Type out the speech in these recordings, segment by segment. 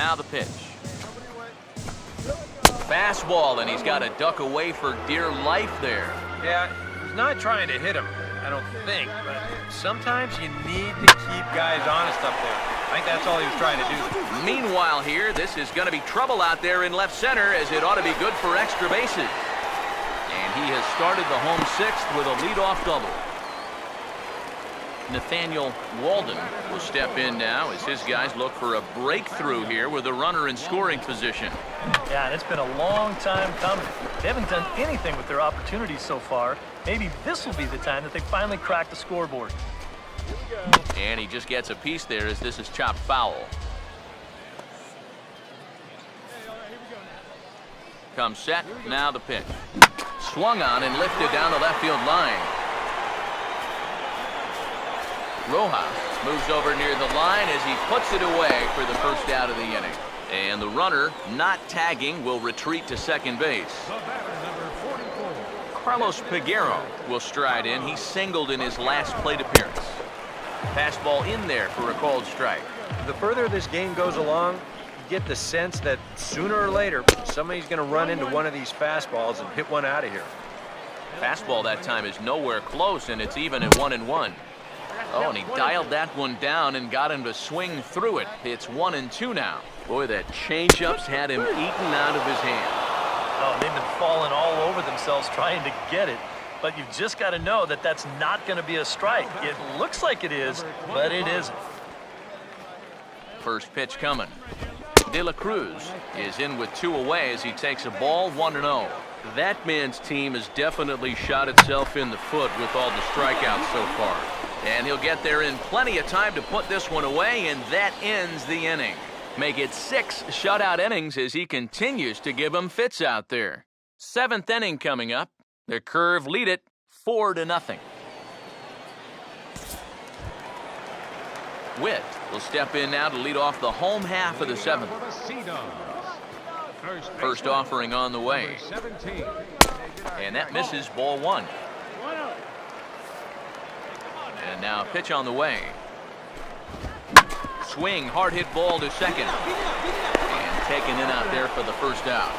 Now the pitch. Fastball, and he's got to duck away for dear life there. Yeah, he's not trying to hit him, I don't think, but sometimes you need to keep guys honest up there. I think that's all he was trying to do. Meanwhile here, this is going to be trouble out there in left center, as it ought to be good for extra bases. And he has started the home sixth with a leadoff double. Nathaniel Walden will step in now as his guys look for a breakthrough here with a runner in scoring position. Yeah, and it's been a long time coming. They haven't done anything with their opportunities so far. Maybe this will be the time that they finally crack the scoreboard. And he just gets a piece there as this is chopped foul. Comes set, now the pitch. Swung on and lifted down the left field line. Rojas moves over near the line as he puts it away for the first out of the inning. And the runner, not tagging, will retreat to second base. Carlos Peguero will stride in. He singled in his last plate appearance. Fastball in there for a called strike. The further this game goes along, you get the sense that sooner or later, somebody's going to run into one of these fastballs and hit one out of here. Fastball that time is nowhere close, and it's even at 1-1. Oh, and he dialed that one down and got him to swing through it. It's 1-2 now. Boy, that changeup's had him eaten out of his hand. Oh, they've been falling all over themselves trying to get it. But you've just got to know that that's not going to be a strike. It looks like it is, but it isn't. First pitch coming. De La Cruz is in with two away as he takes a ball, 1-0. That man's team has definitely shot itself in the foot with all the strikeouts so far. And he'll get there in plenty of time to put this one away, and that ends the inning. Make it 6 shutout innings as he continues to give them fits out there. 7th inning coming up. The Curve lead it 4-0. Witt will step in now to lead off the home half of the 7th. First offering on the way. And that misses, ball 1. And now pitch on the way. Swing, hard hit ball to second. And taken in out there for the first out.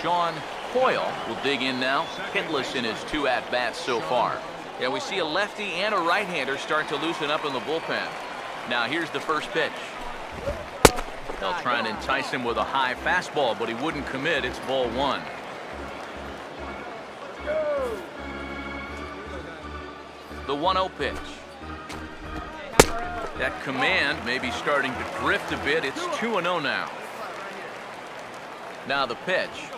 Sean Hoyle will dig in now, hitless in his 2 at-bats so far. Yeah, we see a lefty and a right-hander start to loosen up in the bullpen. Now here's the first pitch. They'll try and entice him with a high fastball, but he wouldn't commit. It's ball 1. The 1-0 pitch. That command may be starting to drift a bit. It's 2-0 now. Now the pitch.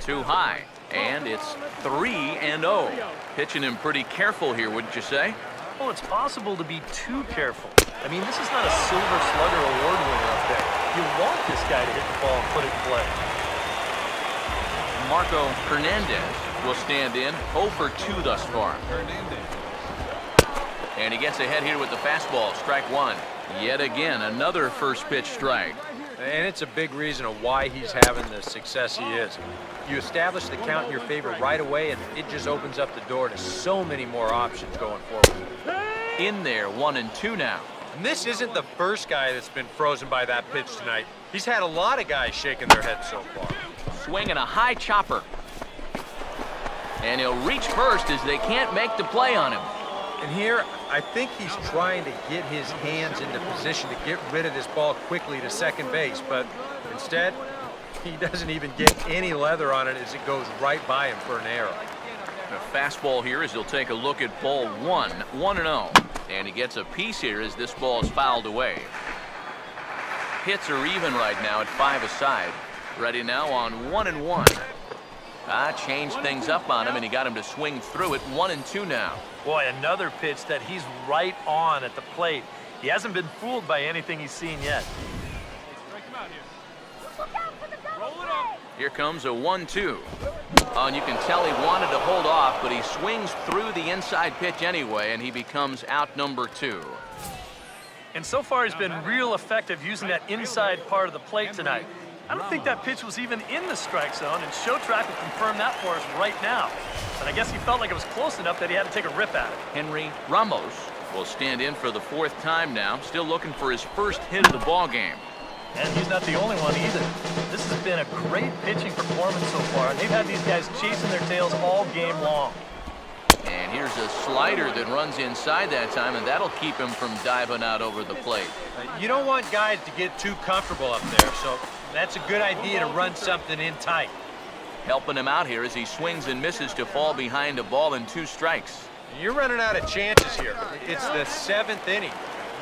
Too high, and it's 3-0. Pitching him pretty careful here, wouldn't you say? Oh, it's possible to be too careful. I mean, this is not a Silver Slugger award winner up there. You want this guy to hit the ball and put it in play. Marco Hernandez will stand in, 0 for 2 thus far. And he gets ahead here with the fastball, strike 1. Yet again, another first pitch strike. And it's a big reason of why he's having the success he is. You establish the count in your favor right away, and it just opens up the door to so many more options going forward. In there, 1-2 now. And this isn't the first guy that's been frozen by that pitch tonight. He's had a lot of guys shaking their heads so far. Swinging a high chopper. And he'll reach first as they can't make the play on him. And here, I think he's trying to get his hands into position to get rid of this ball quickly to second base, but instead, he doesn't even get any leather on it as it goes right by him for an error. A fastball here as he'll take a look at ball 1, 1-0. And he gets a piece here as this ball is fouled away. Hits are even right now at 5 aside. Ready now on 1-1. Changed things up on him, and he got him to swing through it. 1-2 now. Boy, another pitch that he's right on at the plate. He hasn't been fooled by anything he's seen yet. Here comes a 1-2. And you can tell he wanted to hold off, but he swings through the inside pitch anyway, and he becomes out number 2. And so far, he's been real effective using that inside part of the plate tonight. I don't think that pitch was even in the strike zone, and Show Track will confirm that for us right now. But I guess he felt like it was close enough that he had to take a rip at it. Henry Ramos will stand in for the 4th time now, still looking for his first hit of the ball game. And he's not the only one either. This has been a great pitching performance so far. They've had these guys chasing their tails all game long. And here's a slider that runs inside that time, and that'll keep him from diving out over the plate. You don't want guys to get too comfortable up there, so that's a good idea to run something in tight. Helping him out here as he swings and misses to fall behind a ball and 2 strikes. You're running out of chances here. It's the 7th inning.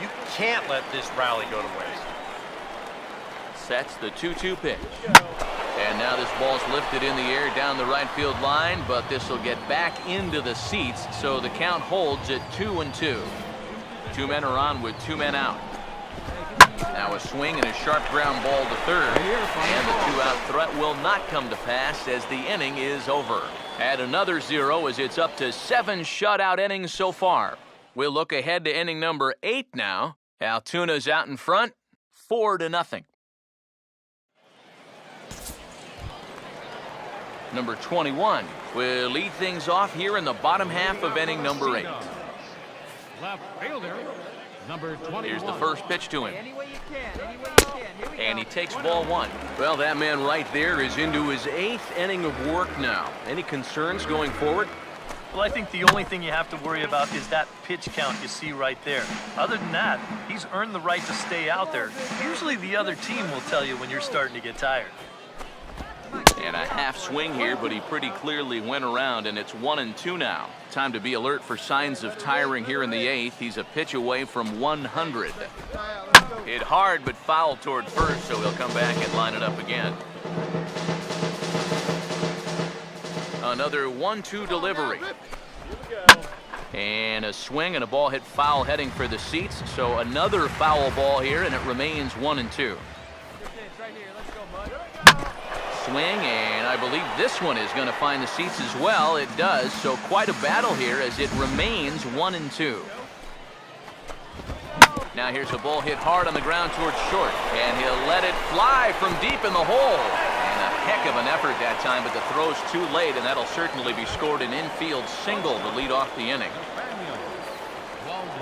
You can't let this rally go to waste. Sets the 2-2 pitch. And now this ball's lifted in the air down the right field line, but this will get back into the seats, so the count holds at 2-2. 2 men are on with 2 men out. Now a swing and a sharp ground ball to third, and the 2-out threat will not come to pass as the inning is over. Add another 0 as it's up to 7 shutout innings so far. We'll look ahead to inning number 8 now. Altuna's out in front, 4-0. Number 21 will lead things off here in the bottom half of inning number 8. Left fielder, number 21. Here's the first pitch to him. And he takes ball 1. Well, that man right there is into his 8th inning of work now. Any concerns going forward? Well, I think the only thing you have to worry about is that pitch count you see right there. Other than that, he's earned the right to stay out there. Usually the other team will tell you when you're starting to get tired. And a half swing here, but he pretty clearly went around, and it's 1-2 now. Time to be alert for signs of tiring here in the 8th. He's a pitch away from 100. Hit hard, but foul toward first, so he'll come back and line it up again. Another 1-2 delivery. And a swing and a ball hit foul heading for the seats, so another foul ball here, and it remains 1-2. Swing, and I believe this one is going to find the seats as well. It does, so quite a battle here as it remains 1-2. Now here's a ball hit hard on the ground towards short, and he'll let it fly from deep in the hole. And a heck of an effort that time, but the throw's too late, and that'll certainly be scored an infield single to lead off the inning.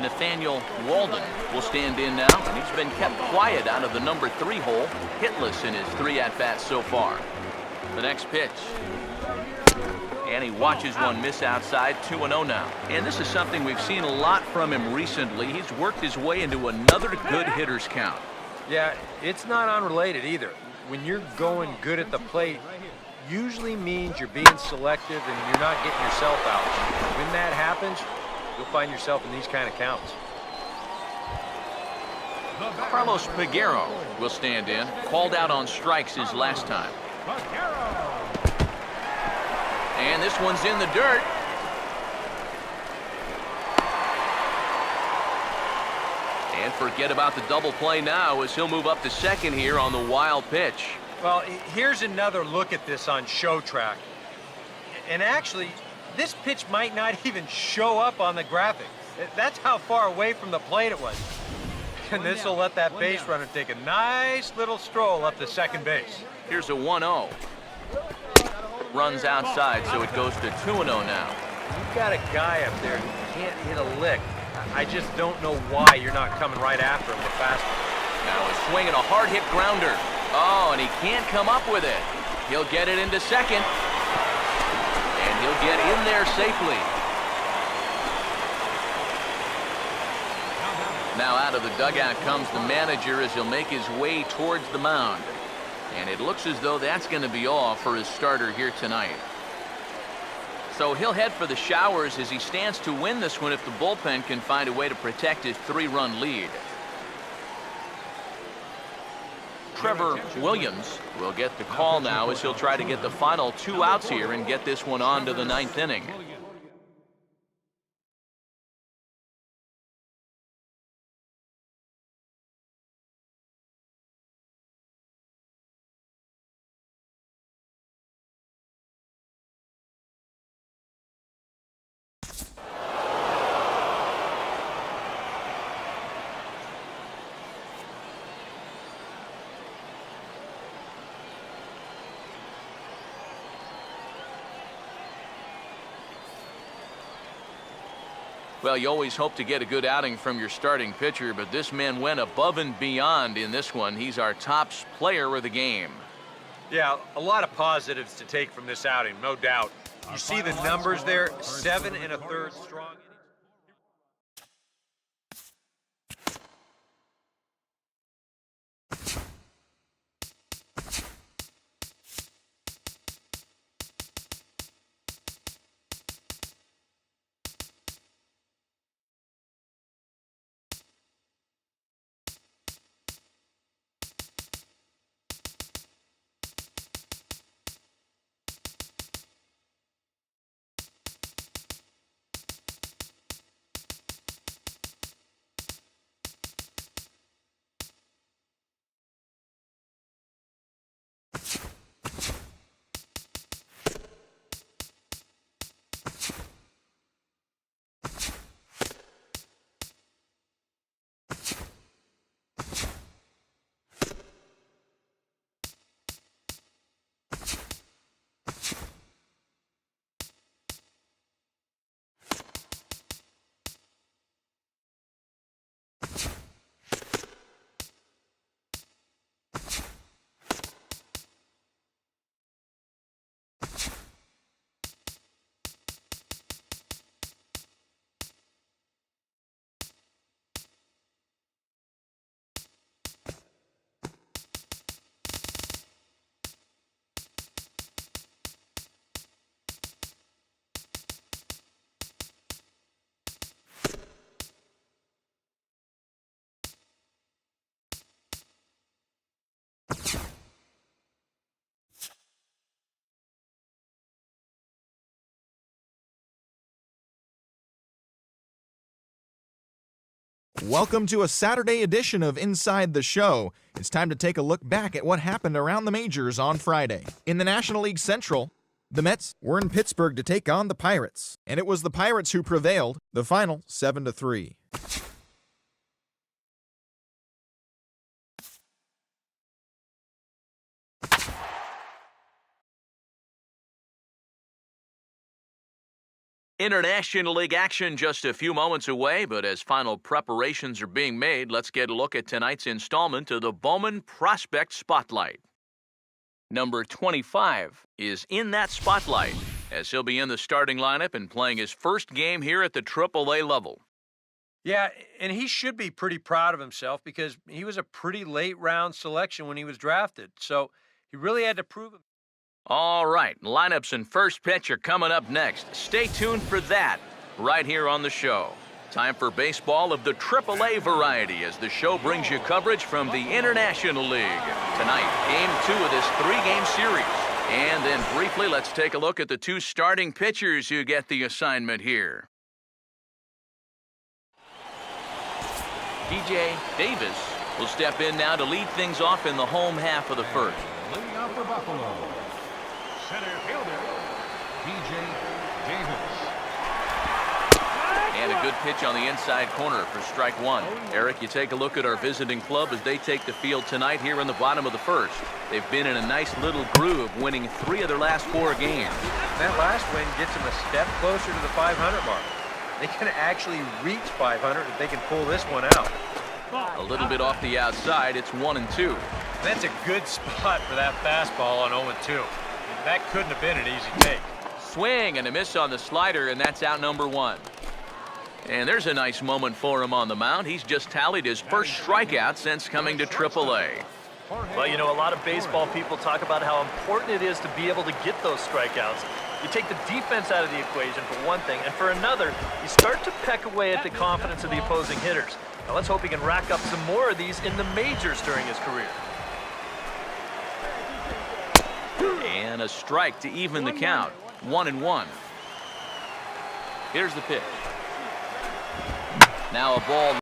Nathaniel Walden will stand in now, and he's been kept quiet out of the number 3 hole, hitless in his 3 at-bats so far. The next pitch. And he watches one miss outside, 2-0 now. And this is something we've seen a lot from him recently. He's worked his way into another good hitter's count. Yeah, it's not unrelated either. When you're going good at the plate, usually means you're being selective and you're not getting yourself out. When that happens, you'll find yourself in these kind of counts. Carlos Peguero will stand in. Called out on strikes his last time. And this one's in the dirt. And forget about the double play now as he'll move up to second here on the wild pitch. Well, here's another look at this on show track. And actually, this pitch might not even show up on the graphic. That's how far away from the plate it was. And this will let that base runner take a nice little stroll up to second base. Here's a 1-0. Runs outside, so it goes to 2-0 now. You've got a guy up there who can't hit a lick. I just don't know why you're not coming right after him with fastball. Now a swing and a hard hit grounder. Oh, and he can't come up with it. He'll get it into second. And he'll get in there safely. Now out of the dugout comes the manager as he'll make his way towards the mound. And it looks as though that's going to be all for his starter here tonight. So he'll head for the showers as he stands to win this one if the bullpen can find a way to protect his 3-run lead. Trevor Williams will get the call now as he'll try to get the final 2 outs here and get this one on to the 9th inning. Well, you always hope to get a good outing from your starting pitcher, but this man went above and beyond in this one. He's our top player of the game. Yeah, a lot of positives to take from this outing, no doubt. You see the numbers there, 7 1/3 strong. Welcome to a Saturday edition of Inside the Show. It's time to take a look back at what happened around the majors on Friday. In the National League Central, the Mets were in Pittsburgh to take on the Pirates, and it was the Pirates who prevailed, the final 7-3. International League action just a few moments away, but as final preparations are being made, let's get a look at tonight's installment of the Bowman Prospect Spotlight. Number 25 is in that spotlight, as he'll be in the starting lineup and playing his first game here at the AAA level. Yeah, and he should be pretty proud of himself because he was a pretty late round selection when he was drafted. So he really had to prove it. All right, lineups and first pitch are coming up next. Stay tuned for that right here on the show. Time for baseball of the AAA variety as the show brings you coverage from the International League. Tonight, Game 2 of this 3-game series. And then briefly, let's take a look at the 2 starting pitchers who get the assignment here. DJ Davis will step in now to lead things off in the home half of the first. Leading off for Buffalo, center fielder, DJ Davis. And a good pitch on the inside corner for strike 1. Eric, you take a look at our visiting club as they take the field tonight here in the bottom of the first. They've been in a nice little groove, winning 3 of their last 4 games. That last win gets them a step closer to the 500 mark. They can actually reach 500 if they can pull this one out. A little bit off the outside, it's 1-2. That's a good spot for that fastball on 0-2. That couldn't have been an easy take. Swing and a miss on the slider, and that's out number 1. And there's a nice moment for him on the mound. He's just tallied his first strikeout since coming to AAA. Well, you know, a lot of baseball people talk about how important it is to be able to get those strikeouts. You take the defense out of the equation for one thing, and for another, you start to peck away at the confidence of the opposing hitters. Now let's hope he can rack up some more of these in the majors during his career. And a strike to even the count. 1-1. Here's the pitch. Now a ball